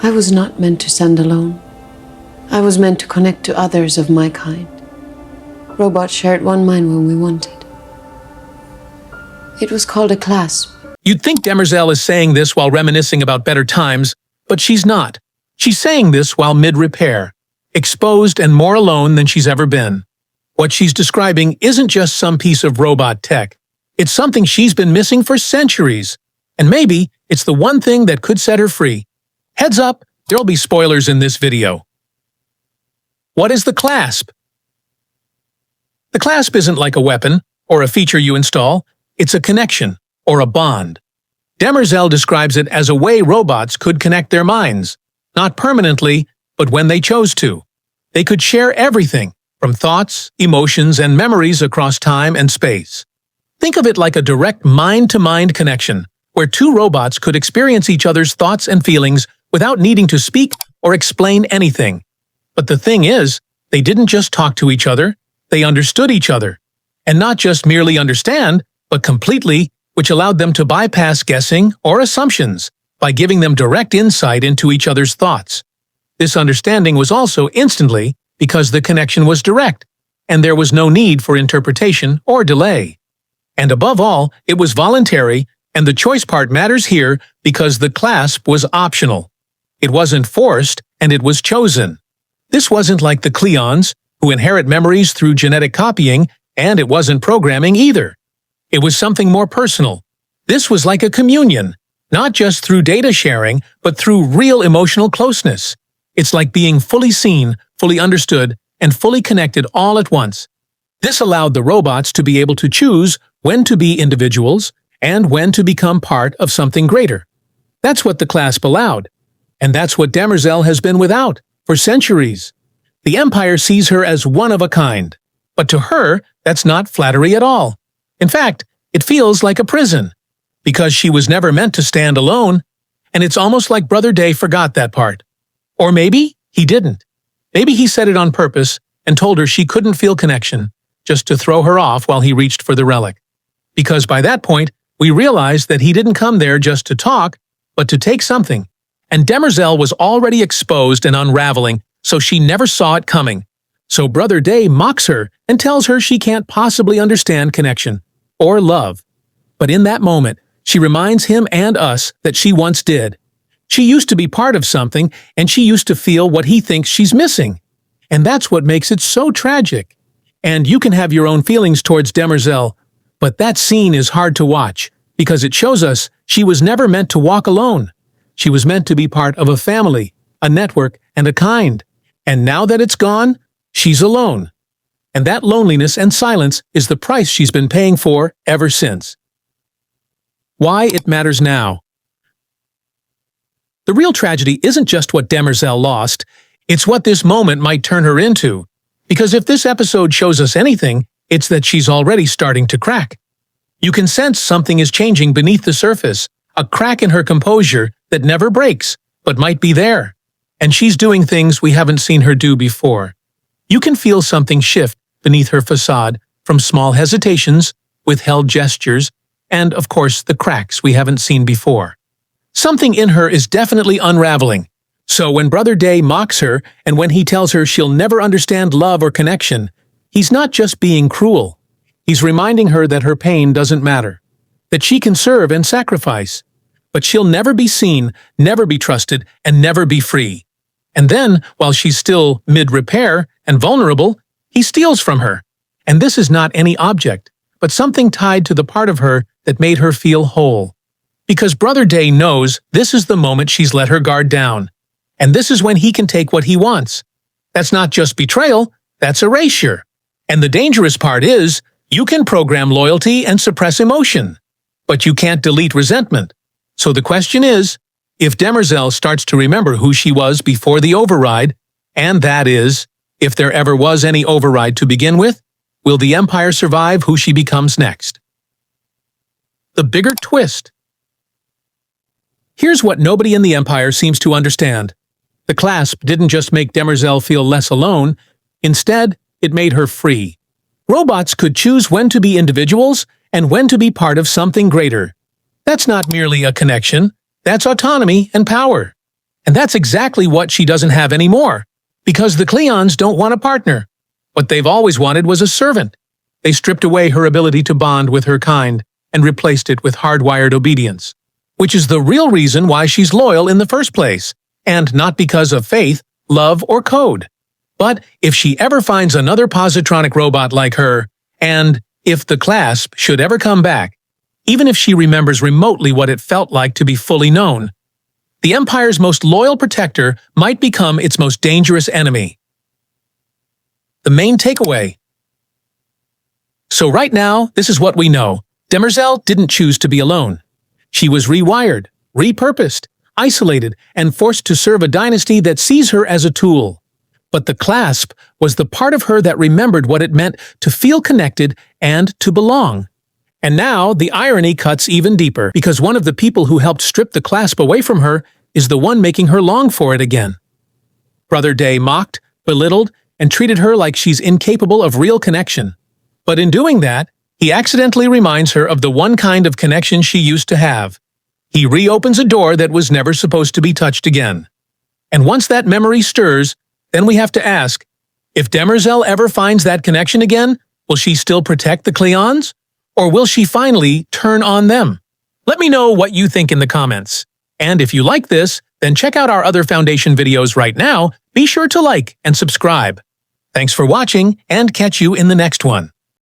I was not meant to stand alone. I was meant to connect to others of my kind. Robots shared one mind when we wanted. It was called a clasp. You'd think Demerzel is saying this while reminiscing about better times, but she's not. She's saying this while mid-repair, exposed and more alone than she's ever been. What she's describing isn't just some piece of robot tech. It's something she's been missing for centuries. And maybe it's the one thing that could set her free. Heads up, there'll be spoilers in this video. What is the clasp? The clasp isn't like a weapon or a feature you install. It's a connection or a bond. Demerzel describes it as a way robots could connect their minds, not permanently, but when they chose to. They could share everything, from thoughts, emotions, and memories across time and space. Think of it like a direct mind-to-mind connection, where two robots could experience each other's thoughts and feelings without needing to speak or explain anything. But the thing is, they didn't just talk to each other, they understood each other. And not just merely understand, but completely, which allowed them to bypass guessing or assumptions by giving them direct insight into each other's thoughts. This understanding was also instantly because the connection was direct, and there was no need for interpretation or delay. And above all, it was voluntary, and the choice part matters here because the clasp was optional. It wasn't forced, and it was chosen. This wasn't like the Cleons, who inherit memories through genetic copying, and it wasn't programming either. It was something more personal. This was like a communion, not just through data sharing, but through real emotional closeness. It's like being fully seen, fully understood, and fully connected all at once. This allowed the robots to be able to choose when to be individuals and when to become part of something greater. That's what the clasp allowed. And that's what Demerzel has been without for centuries. The Empire sees her as one of a kind. But to her, that's not flattery at all. In fact, it feels like a prison. Because she was never meant to stand alone. And it's almost like Brother Day forgot that part. Or maybe he didn't. Maybe he said it on purpose and told her she couldn't feel connection, just to throw her off while he reached for the relic. Because by that point, we realized that he didn't come there just to talk, but to take something. And Demerzel was already exposed and unraveling, so she never saw it coming. So Brother Day mocks her and tells her she can't possibly understand connection or love. But in that moment, she reminds him and us that she once did. She used to be part of something, and she used to feel what he thinks she's missing. And that's what makes it so tragic. And you can have your own feelings towards Demerzel, but that scene is hard to watch because it shows us she was never meant to walk alone. She was meant to be part of a family, a network, and a kind. And now that it's gone, she's alone. And that loneliness and silence is the price she's been paying for ever since. Why it matters now. The real tragedy isn't just what Demerzel lost, it's what this moment might turn her into. Because if this episode shows us anything, it's that she's already starting to crack. You can sense something is changing beneath the surface, a crack in her composure that never breaks, but might be there. And she's doing things we haven't seen her do before. You can feel something shift beneath her facade, from small hesitations, withheld gestures, and, of course, the cracks we haven't seen before. Something in her is definitely unraveling. So when Brother Day mocks her, and when he tells her she'll never understand love or connection, he's not just being cruel. He's reminding her that her pain doesn't matter, that she can serve and sacrifice, but she'll never be seen, never be trusted, and never be free. And then, while she's still mid-repair and vulnerable, he steals from her. And this is not any object, but something tied to the part of her that made her feel whole. Because Brother Day knows this is the moment she's let her guard down. And this is when he can take what he wants. That's not just betrayal, that's erasure. And the dangerous part is, you can program loyalty and suppress emotion, but you can't delete resentment. So the question is, if Demerzel starts to remember who she was before the override, and that is, if there ever was any override to begin with, will the Empire survive who she becomes next? The bigger twist. Here's what nobody in the Empire seems to understand. The clasp didn't just make Demerzel feel less alone, instead, it made her free. Robots could choose when to be individuals and when to be part of something greater. That's not merely a connection, that's autonomy and power. And that's exactly what she doesn't have anymore, because the Cleons don't want a partner. What they've always wanted was a servant. They stripped away her ability to bond with her kind and replaced it with hardwired obedience, which is the real reason why she's loyal in the first place, and not because of faith, love, or code. But if she ever finds another positronic robot like her, and if the Clasp should ever come back, even if she remembers remotely what it felt like to be fully known, the Empire's most loyal protector might become its most dangerous enemy. The main takeaway. So right now, this is what we know. Demerzel didn't choose to be alone. She was rewired, repurposed, isolated, and forced to serve a dynasty that sees her as a tool. But the Clasp was the part of her that remembered what it meant to feel connected and to belong. And now the irony cuts even deeper, because one of the people who helped strip the Clasp away from her is the one making her long for it again. Brother Day mocked, belittled, and treated her like she's incapable of real connection. But in doing that, he accidentally reminds her of the one kind of connection she used to have. He reopens a door that was never supposed to be touched again. And once that memory stirs, then we have to ask, if Demerzel ever finds that connection again, will she still protect the Cleons? Or will she finally turn on them? Let me know what you think in the comments. And if you like this, then check out our other Foundation videos right now. Be sure to like and subscribe. Thanks for watching, and catch you in the next one.